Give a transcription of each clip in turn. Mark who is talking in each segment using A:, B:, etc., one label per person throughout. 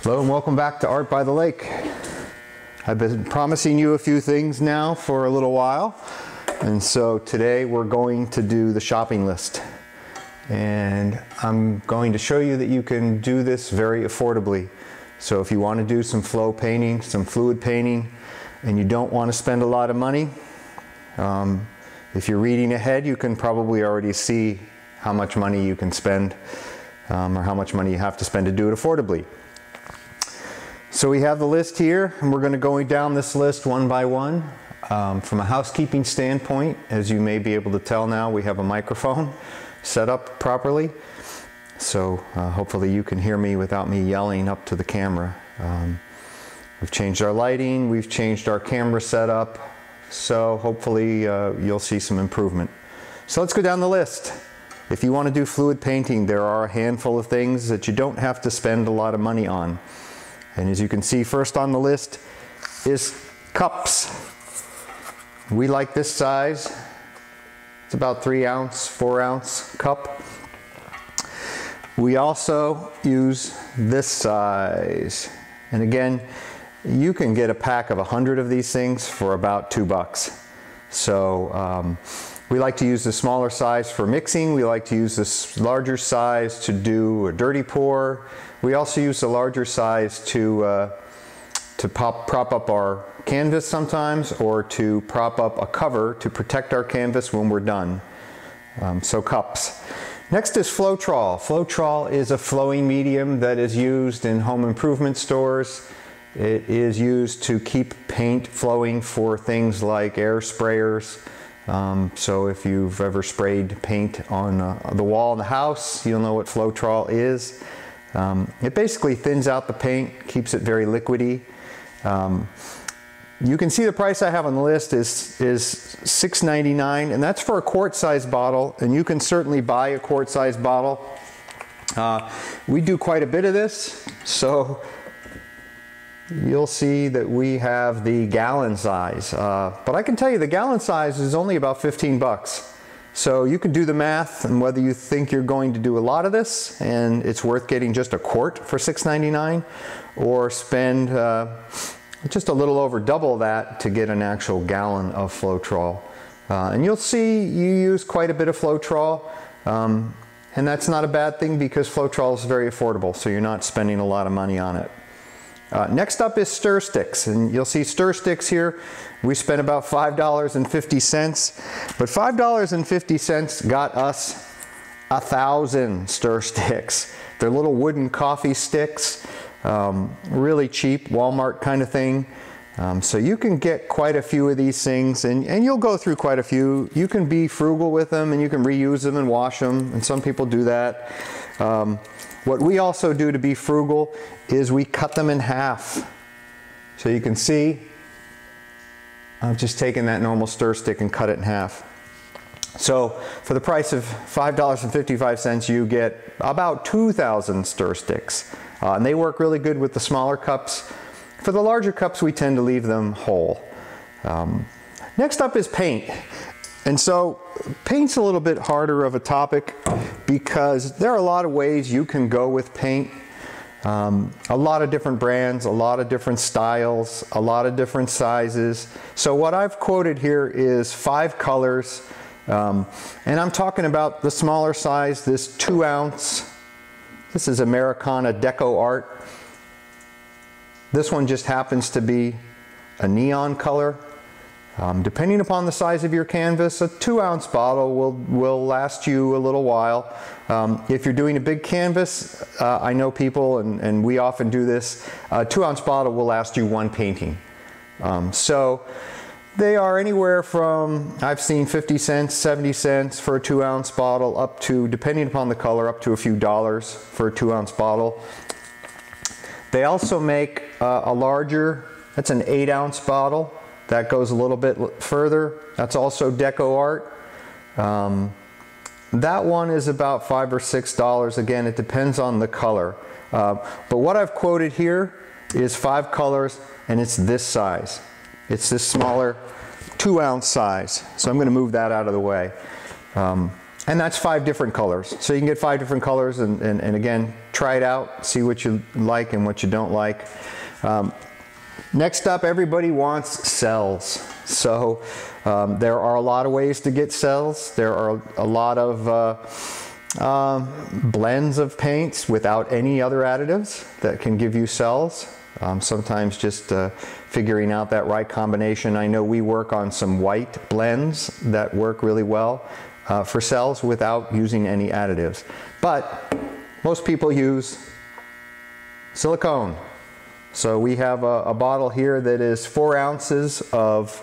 A: Hello and welcome back to Art by the Lake. I've been promising you a few things now for a little while, and so today we're going to do the shopping list. And I'm going to show you that you can do this very affordably. So if you want to do some flow painting, some fluid painting, and you don't want to spend a lot of money, if you're reading ahead, you can probably already see how much money you can spend or how much money you have to spend to do it affordably. So we have the list here, and we're going to go down this list one by one. From a housekeeping standpoint, as you may be able to tell now, we have a microphone set up properly. So hopefully you can hear me without me yelling up to the camera. We've changed our lighting, we've changed our camera setup, so hopefully you'll see some improvement. So let's go down the list. If you want to do fluid painting, there are a handful of things that you don't have to spend a lot of money on. And as you can see, first on the list is cups. We like this size. It's about 3 ounce, 4 ounce cup. We also use this size. And again, you can get a pack of 100 of these things for about $2. So we like to use the smaller size for mixing. We like to use this larger size to do a dirty pour. We also use the larger size to prop up our canvas sometimes, or to prop up a cover to protect our canvas when we're done. So cups. Next is Floetrol. Floetrol is a flowing medium that is used in home improvement stores. It is used to keep paint flowing for things like air sprayers. So if you've ever sprayed paint on the wall in the house, you'll know what Floetrol is. It basically thins out the paint, keeps it very liquidy. You can see the price I have on the list is $6.99, and that's for a quart-sized bottle, and you can certainly buy a quart-sized bottle. We do quite a bit of this, so you'll see that we have the gallon size. But I can tell you the gallon size is only about 15 bucks. So you can do the math and whether you think you're going to do a lot of this and it's worth getting just a quart for $6.99, or spend just a little over double that to get an actual gallon of Floetrol. And you'll see you use quite a bit of Floetrol, and that's not a bad thing because Floetrol is very affordable, so you're not spending a lot of money on it. Next up is stir sticks, and you'll see stir sticks here. We spent about $5.50, but $5.50 got us 1,000 stir sticks. They're little wooden coffee sticks, really cheap, Walmart kind of thing. So you can get quite a few of these things, and you'll go through quite a few. You can be frugal with them, and you can reuse them and wash them, and some people do that. What we also do to be frugal is we cut them in half. So you can see, I've just taken that normal stir stick and cut it in half. So for the price of $5.55, you get about 2,000 stir sticks. And they work really good with the smaller cups. For the larger cups, we tend to leave them whole. Next up is paint. And so paint's a little bit harder of a topic because there are a lot of ways you can go with paint. A lot of different brands, a lot of different styles, a lot of different sizes. So what I've quoted here is 5 colors. And I'm talking about the smaller size, this 2 ounce. This is Americana Deco Art. This one just happens to be a neon color. Depending upon the size of your canvas, a 2 ounce bottle will last you a little while. If you're doing a big canvas, I know people, and we often do this, a 2 ounce bottle will last you 1 painting. So they are anywhere from, I've seen 50 cents, 70 cents for a 2 ounce bottle, up to, depending upon the color, up to a few dollars for a 2 ounce bottle. They also make a larger, that's an 8 ounce bottle. That goes a little bit further. That's also Deco Art. That one is about $5 or $6. Again, it depends on the color. But what I've quoted here is 5 colors, and it's this size. It's this smaller 2 ounce size. So I'm going to move that out of the way. And that's 5 different colors. So you can get 5 different colors and again, try it out, see what you like and what you don't like. Next up, everybody wants cells. So there are a lot of ways to get cells. There are a lot of blends of paints without any other additives that can give you cells. Sometimes just figuring out that right combination. I know we work on some white blends that work really well for cells without using any additives. But most people use silicone. So we have a bottle here that is 4 ounces of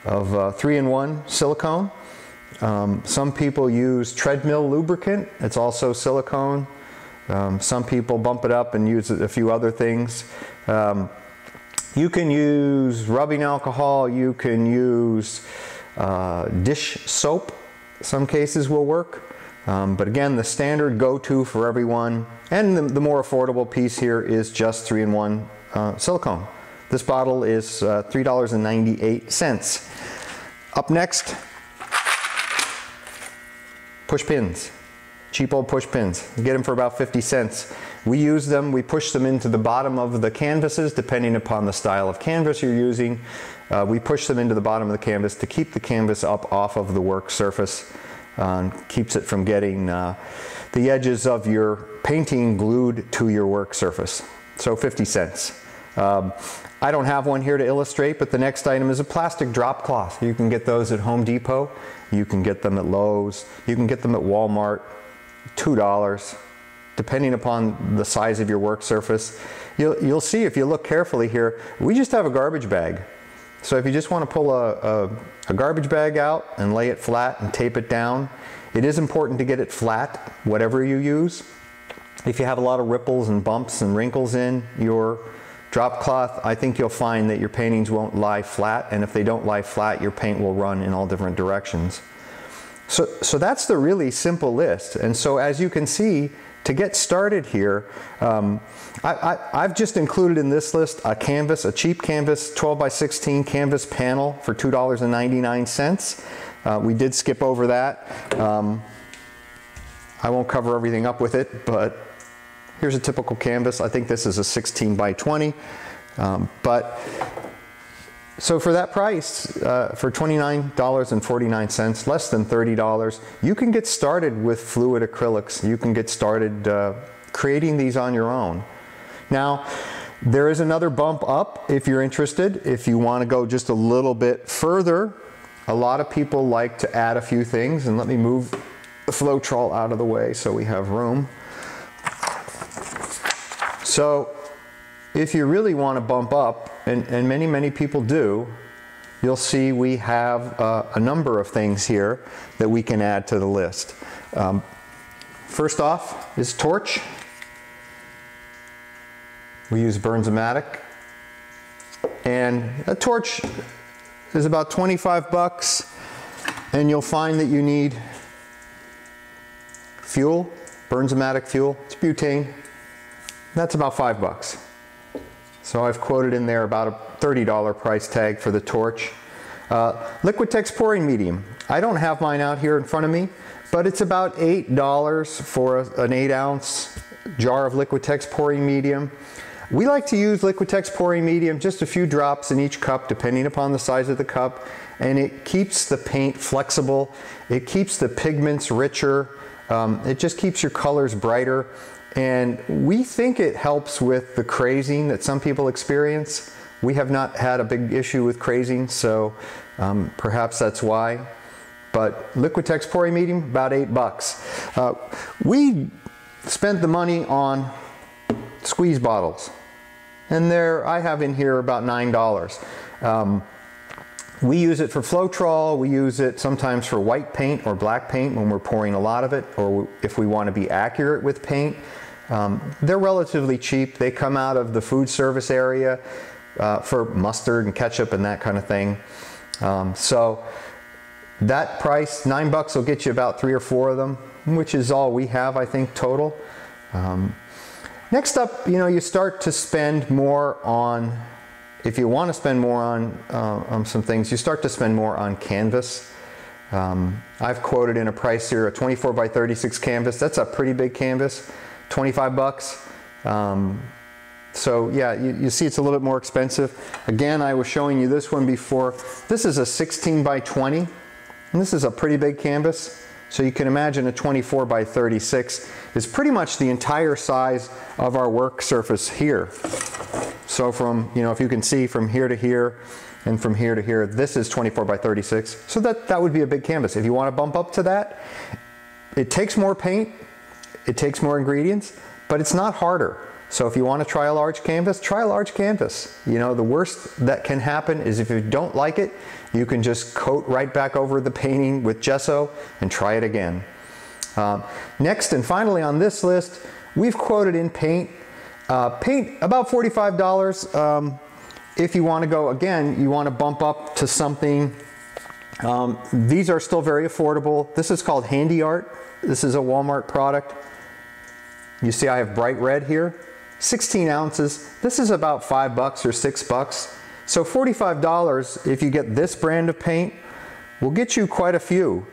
A: 3-in-1 silicone. Some people use treadmill lubricant. It's also silicone. Some people bump it up and use a few other things. You can use rubbing alcohol. You can use dish soap. Some cases will work. But again, the standard go-to for everyone, and the more affordable piece here is just 3-in-1 silicone. This bottle is $3.98. Up next, push pins. Cheap old push pins. You get them for about 50 cents. We use them, we push them into the bottom of the canvases depending upon the style of canvas you're using. We push them into the bottom of the canvas to keep the canvas up off of the work surface. Keeps it from getting the edges of your painting glued to your work surface. So 50 cents. I don't have one here to illustrate, but the next item is a plastic drop cloth. You can get those at Home Depot. You can get them at Lowe's. You can get them at Walmart. $2, depending upon the size of your work surface. You'll see if you look carefully here, we just have a garbage bag. So if you just want to pull a garbage bag out and lay it flat and tape it down, it is important to get it flat, whatever you use. If you have a lot of ripples and bumps and wrinkles in your drop cloth, I think you'll find that your paintings won't lie flat, and if they don't lie flat, your paint will run in all different directions. So that's the really simple list. And so as you can see, to get started here, I've just included in this list a canvas, a cheap canvas, 12x16 canvas panel for $2.99. We did skip over that. I won't cover everything up with it, but here's a typical canvas. I think this is a 16x20. So for that price, for $29.49, less than $30, you can get started with fluid acrylics. You can get started creating these on your own. Now, there is another bump up if you're interested. If you want to go just a little bit further, a lot of people like to add a few things. And let me move the Floetrol out of the way so we have room. So if you really want to bump up, and many people do, you'll see we have a number of things here that we can add to the list. First off is torch. We use Bernzomatic, and a torch is about 25 bucks, and you'll find that you need fuel, Bernzomatic fuel. It's butane. That's about 5 bucks. So I've quoted in there about a $30 price tag for the torch. Liquitex pouring medium. I don't have mine out here in front of me, but it's about $8 for an 8-ounce jar of Liquitex pouring medium. We like to use Liquitex pouring medium, just a few drops in each cup depending upon the size of the cup, and it keeps the paint flexible. It keeps the pigments richer. It just keeps your colors brighter. And we think it helps with the crazing that some people experience. We have not had a big issue with crazing, so perhaps that's why. But Liquitex pouring medium, about 8 bucks. We spent the money on squeeze bottles, and I have in here about $9. We use it for Floetrol. We use it sometimes for white paint or black paint when we're pouring a lot of it, or if we want to be accurate with paint. They're relatively cheap. They come out of the food service area for mustard and ketchup and that kind of thing. So that price, 9 bucks, will get you about 3 or 4 of them, which is all we have, I think, total. Next up, you start to spend more on, if you want to spend more on some things, you start to spend more on canvas. I've quoted in a price here a 24 by 36 canvas. That's a pretty big canvas, 25 bucks. So yeah, you see it's a little bit more expensive. Again, I was showing you this one before. This is a 16 by 20, and this is a pretty big canvas. So you can imagine a 24 by 36 is pretty much the entire size of our work surface here. So from, if you can see from here to here and from here to here, this is 24 by 36. So that would be a big canvas. If you want to bump up to that, it takes more paint, it takes more ingredients, but it's not harder. So if you want to try a large canvas, try a large canvas. The worst that can happen is if you don't like it, you can just coat right back over the painting with gesso and try it again. Next and finally on this list, we've quoted in paint. Paint about $45. If you want to go, again, you want to bump up to something. These are still very affordable. This is called Handy Art. This is a Walmart product. You see I have bright red here. 16 ounces. This is about $5 or $6. So $45, if you get this brand of paint, will get you quite a few.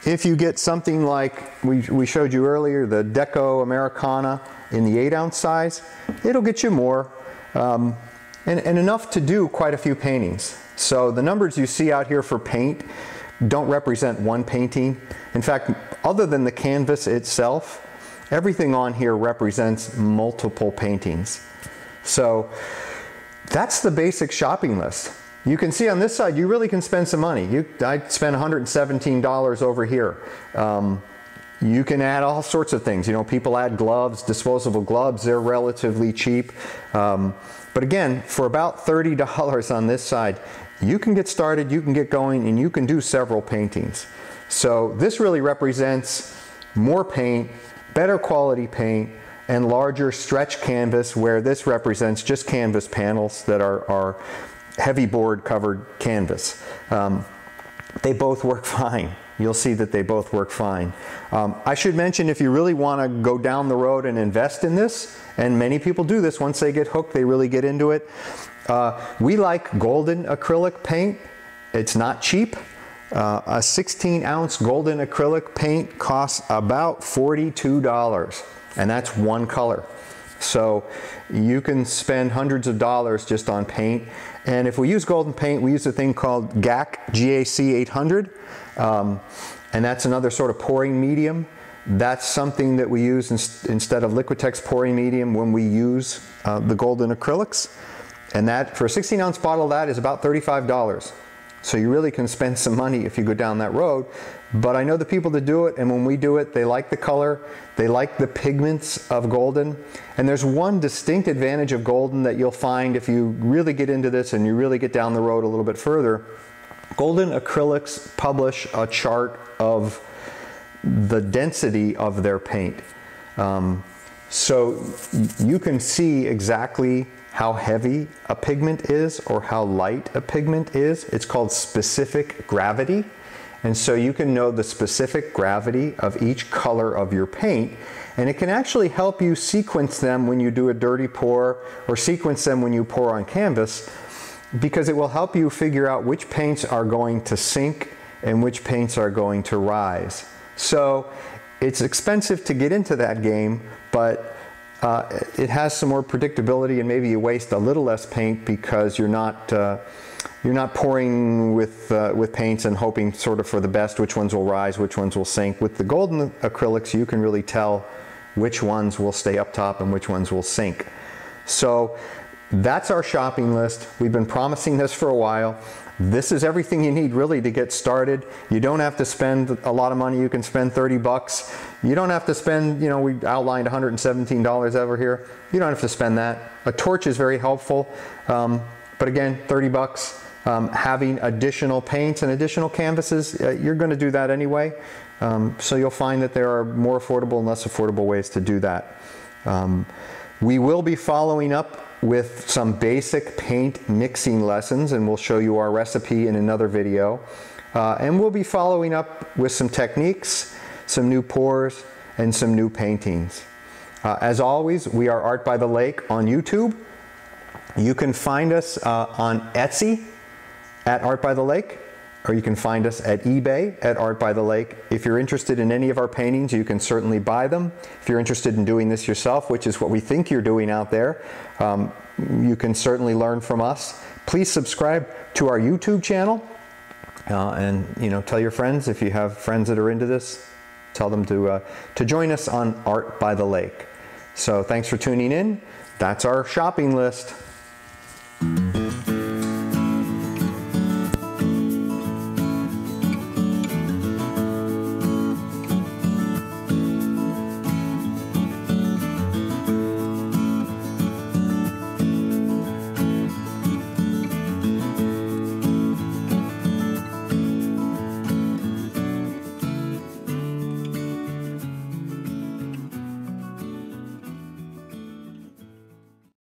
A: If you get something like we showed you earlier, the Deco Americana in the 8-ounce size, it'll get you more, and enough to do quite a few paintings. So the numbers you see out here for paint don't represent one painting. In fact, other than the canvas itself, everything on here represents multiple paintings. So that's the basic shopping list. You can see on this side, you really can spend some money. I spent $117 over here. You can add all sorts of things. People add gloves, disposable gloves. They're relatively cheap. But again, for about $30 on this side, you can get started, you can get going, and you can do several paintings. So this really represents more paint, better quality paint, and larger stretch canvas, where this represents just canvas panels that are heavy board covered canvas. They both work fine. You'll see that they both work fine. I should mention, if you really want to go down the road and invest in this, and many people do this, once they get hooked, they really get into it. We like golden acrylic paint. It's not cheap. A 16-ounce golden acrylic paint costs about $42, and that's one color. So you can spend hundreds of dollars just on paint. And if we use golden paint, we use a thing called GAC, G-A-C 800, and that's another sort of pouring medium. That's something that we use instead of Liquitex pouring medium when we use the golden acrylics. And that, for a 16-ounce bottle, that is about $35. So you really can spend some money if you go down that road. But I know the people that do it, and when we do it, they like the color, they like the pigments of golden. And there's one distinct advantage of golden that you'll find if you really get into this and you really get down the road a little bit further. Golden acrylics publish a chart of the density of their paint. So you can see exactly how heavy a pigment is or how light a pigment is. It's called specific gravity. And so you can know the specific gravity of each color of your paint, and it can actually help you sequence them when you do a dirty pour, or sequence them when you pour on canvas, because it will help you figure out which paints are going to sink and which paints are going to rise. So it's expensive to get into that game, but it has some more predictability, and maybe you waste a little less paint because you're not pouring with paints and hoping sort of for the best, which ones will rise, which ones will sink. With the golden acrylics, you can really tell which ones will stay up top and which ones will sink. So that's our shopping list. We've been promising this for a while. This is everything you need really to get started. You don't have to spend a lot of money. You can spend 30 bucks. You don't have to spend, we outlined $117 over here. You don't have to spend that. A torch is very helpful. But again, 30 bucks. Having additional paints and additional canvases, you're going to do that anyway. So you'll find that there are more affordable and less affordable ways to do that. We will be following up with some basic paint mixing lessons, and we'll show you our recipe in another video. And we'll be following up with some techniques, some new pours, and some new paintings. As always, we are Art by the Lake on YouTube. You can find us on Etsy at Art by the Lake, or you can find us at eBay at Art by the Lake. If you're interested in any of our paintings, you can certainly buy them. If you're interested in doing this yourself, which is what we think you're doing out there, you can certainly learn from us. Please subscribe to our YouTube channel, and tell your friends. If you have friends that are into this, tell them to join us on Art by the Lake. So thanks for tuning in. That's our shopping list.